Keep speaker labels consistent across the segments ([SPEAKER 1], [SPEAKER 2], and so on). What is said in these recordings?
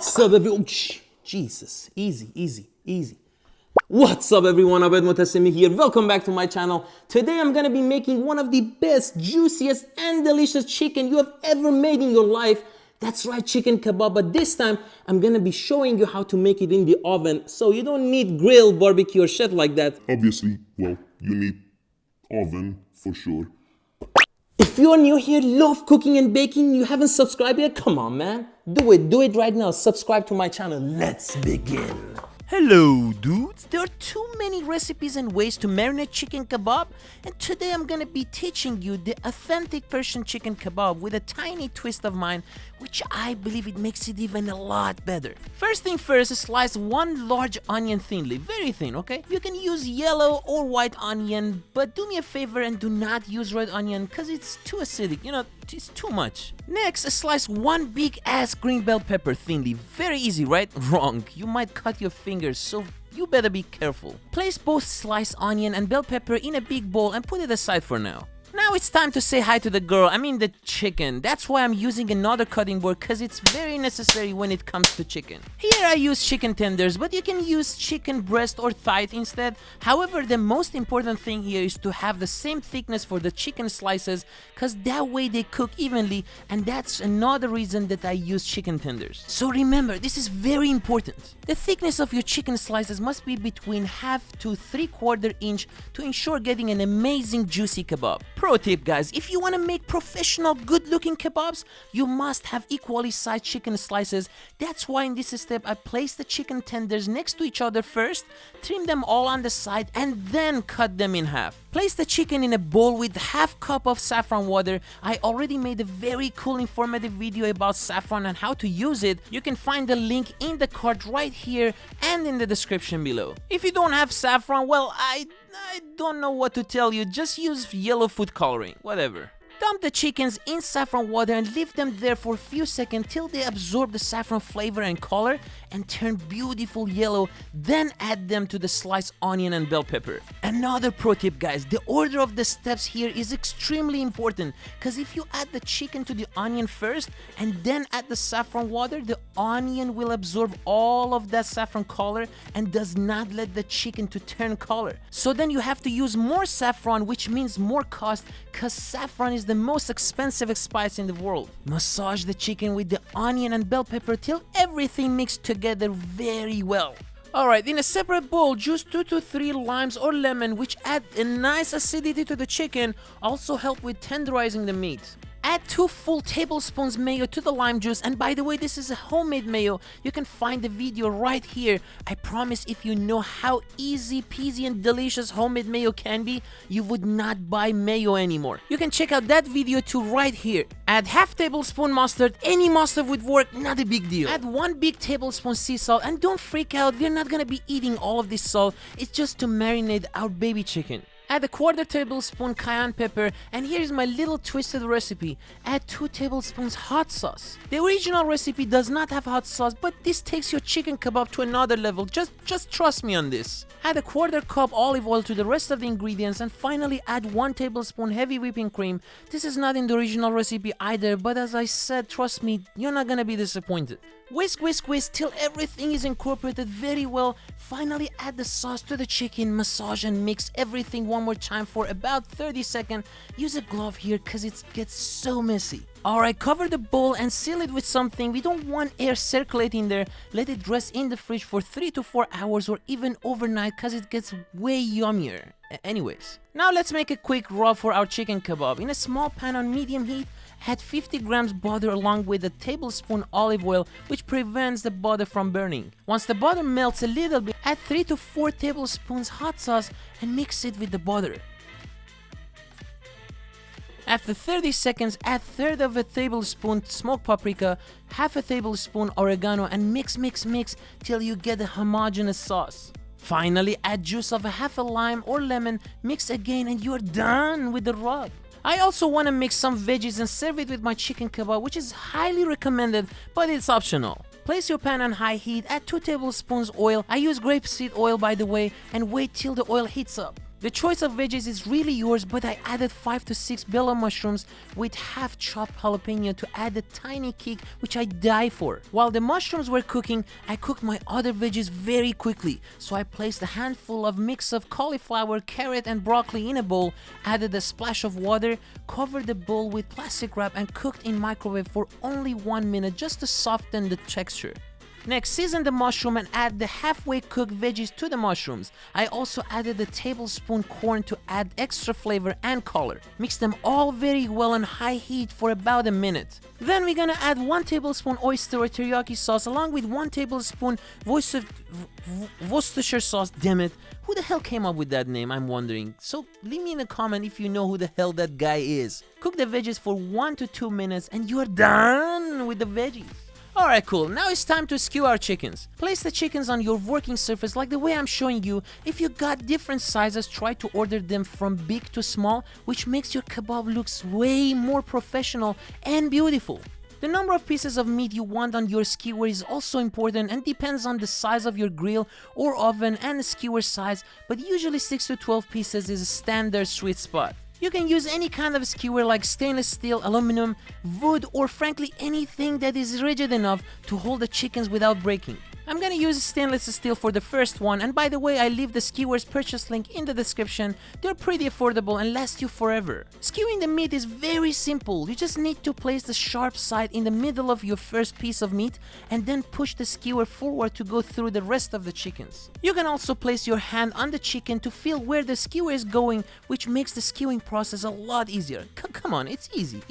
[SPEAKER 1] What's up, everyone? Jesus, easy. What's up, everyone? Abed Motasemi here. Welcome back to my channel. Today I'm gonna be making one of the best, juiciest, and delicious chicken you have ever made in your life. That's right, chicken kebab. But this time I'm gonna be showing you how to make it in the oven, so you don't need grill, barbecue, or shit like that.
[SPEAKER 2] Obviously, well, you need oven for sure.
[SPEAKER 1] If you're new here, love cooking and baking, you haven't subscribed yet, come on, man. Do it right now. Subscribe to my channel. Let's begin.
[SPEAKER 3] Hello dudes, there are too many recipes and ways to marinate chicken kebab, and today I'm gonna be teaching you the authentic Persian chicken kebab with a tiny twist of mine, which I believe it makes it even a lot better. First thing first, slice one large onion thinly, very thin, okay? You can use yellow or white onion, but do me a favor and do not use red onion because it's too acidic, you know, it's too much. Next, slice one big ass green bell pepper thinly, very easy, right? Wrong, you might cut your fingers, so you better be careful. Place both sliced onion and bell pepper in a big bowl and put it aside for now. Now it's time to say hi to the girl, I mean the chicken. That's why I'm using another cutting board, because it's very necessary when it comes to chicken. Here I use chicken tenders, but you can use chicken breast or thigh instead. However, the most important thing here is to have the same thickness for the chicken slices, because that way they cook evenly, and that's another reason that I use chicken tenders. So remember, this is very important. The thickness of your chicken slices must be between 1/2 to 3/4 inch to ensure getting an amazing juicy kebab. Pro tip, guys, if you want to make professional good looking kebabs, you must have equally sized chicken slices. That's why in this step I place the chicken tenders next to each other first, trim them all on the side, and then cut them in half. Place the chicken in a bowl with 1/2 cup of saffron water. I already made a very cool informative video about saffron and how to use it. You can find the link in the card right here and in the description below. If you don't have saffron, well, I don't know what to tell you, just use yellow food coloring, whatever. Dump the chickens in saffron water and leave them there for a few seconds till they absorb the saffron flavor and color and turn beautiful yellow, then add them to the sliced onion and bell pepper. Another pro tip, guys, the order of the steps here is extremely important, because if you add the chicken to the onion first and then add the saffron water, the onion will absorb all of that saffron color and does not let the chicken to turn color. So then you have to use more saffron, which means more cost, because saffron is the most expensive spice in the world. Massage the chicken with the onion and bell pepper till everything mixed together very well. Alright, in a separate bowl, juice 2 to 3 limes or lemon, which add a nice acidity to the chicken, also help with tenderizing the meat. Add 2 full tablespoons mayo to the lime juice, and by the way, this is a homemade mayo. You can find the video right here. I promise if you know how easy peasy and delicious homemade mayo can be, you would not buy mayo anymore. You can check out that video too right here. Add 1/2 tablespoon mustard, any mustard would work, not a big deal. Add 1 big tablespoon sea salt, and don't freak out, we're not gonna be eating all of this salt, it's just to marinate our baby chicken. Add a 1/4 tablespoon cayenne pepper, and here's my little twisted recipe. Add 2 tablespoons hot sauce. The original recipe does not have hot sauce, but this takes your chicken kebab to another level. Just trust me on this. Add a 1/4 cup olive oil to the rest of the ingredients, and finally add 1 tablespoon heavy whipping cream. This is not in the original recipe either, but as I said, trust me, you're not gonna be disappointed. Whisk till everything is incorporated very well. Finally add the sauce to the chicken, massage and mix everything one more time for about 30 seconds. Use a glove here because it gets so messy. Alright, cover the bowl and seal it with something. We don't want air circulating there. Let it rest in the fridge for 3 to 4 hours or even overnight because it gets way yummier. Anyways, now let's make a quick rub for our chicken kebab. In a small pan on medium heat, add 50 grams butter along with a tablespoon olive oil, which prevents the butter from burning. Once the butter melts a little bit, add 3 to 4 tablespoons hot sauce and mix it with the butter. After 30 seconds, add 1/3 of a tablespoon smoked paprika, 1/2 tablespoon oregano, and mix till you get a homogeneous sauce. Finally, add juice of 1/2 lime or lemon, mix again, and you're done with the rub. I also want to mix some veggies and serve it with my chicken kebab, which is highly recommended, but it's optional. Place your pan on high heat, add 2 tablespoons oil. I use grapeseed oil by the way, and wait till the oil heats up. The choice of veggies is really yours, but I added 5 to 6 bella mushrooms with half chopped jalapeno to add a tiny kick which I die for. While the mushrooms were cooking, I cooked my other veggies very quickly. So I placed a handful of mix of cauliflower, carrot and broccoli in a bowl, added a splash of water, covered the bowl with plastic wrap and cooked in microwave for only 1 minute just to soften the texture. Next, season the mushroom and add the halfway cooked veggies to the mushrooms. I also added a tablespoon corn to add extra flavor and color. Mix them all very well on high heat for about a minute. Then we're gonna add 1 tablespoon oyster or teriyaki sauce along with 1 tablespoon Worcestershire sauce. Damn it, who the hell came up with that name, I'm wondering. So leave me in a comment if you know who the hell that guy is. Cook the veggies for 1 to 2 minutes and you are done with the veggies. Alright, cool. Now it's time to skew our chickens. Place the chickens on your working surface like the way I'm showing you. If you got different sizes, try to order them from big to small, which makes your kebab looks way more professional and beautiful. The number of pieces of meat you want on your skewer is also important and depends on the size of your grill or oven and the skewer size, but usually 6 to 12 pieces is a standard sweet spot. You can use any kind of skewer like stainless steel, aluminum, wood, or frankly anything that is rigid enough to hold the chickens without breaking. I'm gonna use stainless steel for the first one, and by the way, I leave the skewers purchase link in the description. They're pretty affordable and last you forever. Skewing the meat is very simple. You just need to place the sharp side in the middle of your first piece of meat and then push the skewer forward to go through the rest of the chickens. You can also place your hand on the chicken to feel where the skewer is going, which makes the skewing process a lot easier. Come on, it's easy.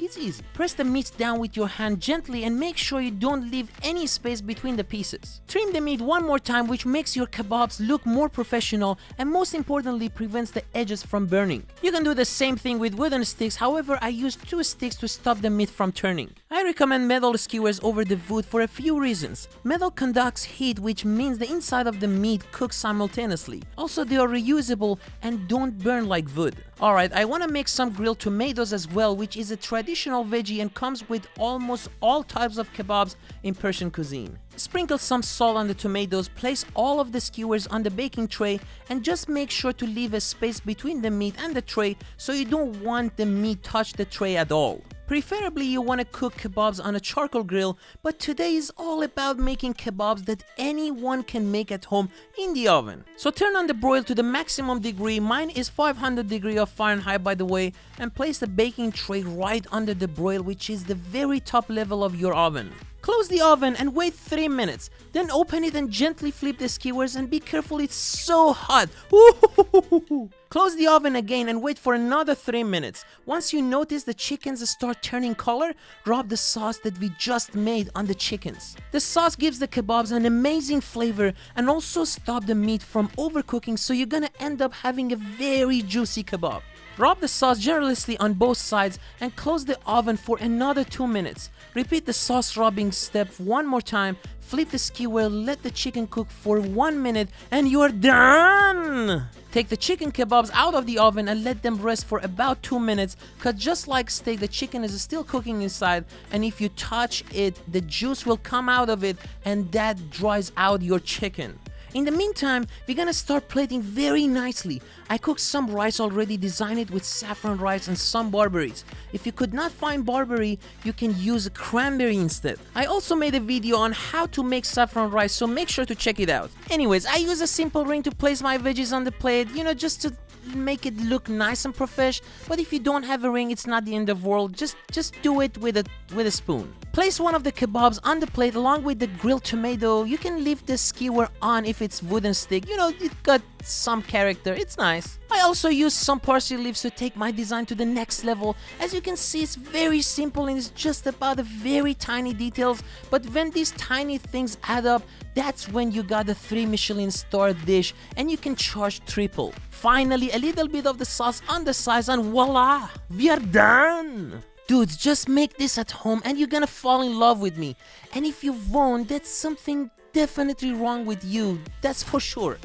[SPEAKER 3] Press the meats down with your hand gently and make sure you don't leave any space between the pieces. Trim the meat one more time, which makes your kebabs look more professional and most importantly prevents the edges from burning. You can do the same thing with wooden sticks, however I use 2 sticks to stop the meat from turning. I recommend metal skewers over the wood for a few reasons. Metal conducts heat, which means the inside of the meat cooks simultaneously. Also, they are reusable and don't burn like wood. Alright, I want to make some grilled tomatoes as well, which is a traditional veggie and comes with almost all types of kebabs in Persian cuisine. Sprinkle some salt on the tomatoes, place all of the skewers on the baking tray and just make sure to leave a space between the meat and the tray so you don't want the meat touch the tray at all. Preferably you want to cook kebabs on a charcoal grill, but today is all about making kebabs that anyone can make at home in the oven. So turn on the broil to the maximum degree, mine is 500 degrees of Fahrenheit by the way, and place the baking tray right under the broil, which is the very top level of your oven. Close the oven and wait 3 minutes, then open it and gently flip the skewers and be careful, it's so hot. Ooh. Close the oven again and wait for another 3 minutes. Once you notice the chickens start turning color, rub the sauce that we just made on the chickens. The sauce gives the kebabs an amazing flavor and also stop the meat from overcooking, so you're gonna end up having a very juicy kebab. Rub the sauce generously on both sides and close the oven for another 2 minutes. Repeat the sauce rubbing step one more time, flip the skewer, let the chicken cook for 1 minute and you're done! Take the chicken kebabs out of the oven and let them rest for about 2 minutes, cause just like steak, the chicken is still cooking inside, and if you touch it, the juice will come out of it and that dries out your chicken. In the meantime, we're gonna start plating very nicely. I cooked some rice already, designed it with saffron rice and some barberries. If you could not find barberry, you can use cranberry instead. I also made a video on how to make saffron rice, so make sure to check it out. Anyways, I use a simple ring to place my veggies on the plate, just to make it look nice and profesh. But if you don't have a ring, it's not the end of the world. Just do it with a spoon. Place one of the kebabs on the plate along with the grilled tomato. You can leave the skewer on if it's wooden stick. It got some character, it's nice. I also used some parsley leaves to take my design to the next level. As you can see, it's very simple and it's just about the very tiny details, but when these tiny things add up, that's when you got a 3 Michelin star dish and you can charge triple. Finally, a little bit of the sauce on the sides and voila, we are done! Dudes, just make this at home and you're gonna fall in love with me. And if you won't, that's something definitely wrong with you, that's for sure.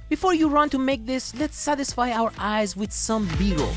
[SPEAKER 3] Before you run to make this, let's satisfy our eyes with some B-roll.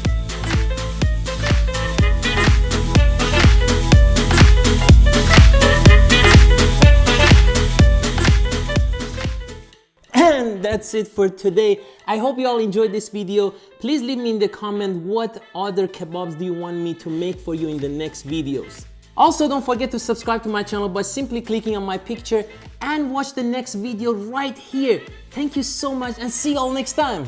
[SPEAKER 1] And that's it for today. I hope you all enjoyed this video. Please leave me in the comment what other kebabs do you want me to make for you in the next videos. Also, don't forget to subscribe to my channel by simply clicking on my picture and watch the next video right here. Thank you so much and see you all next time.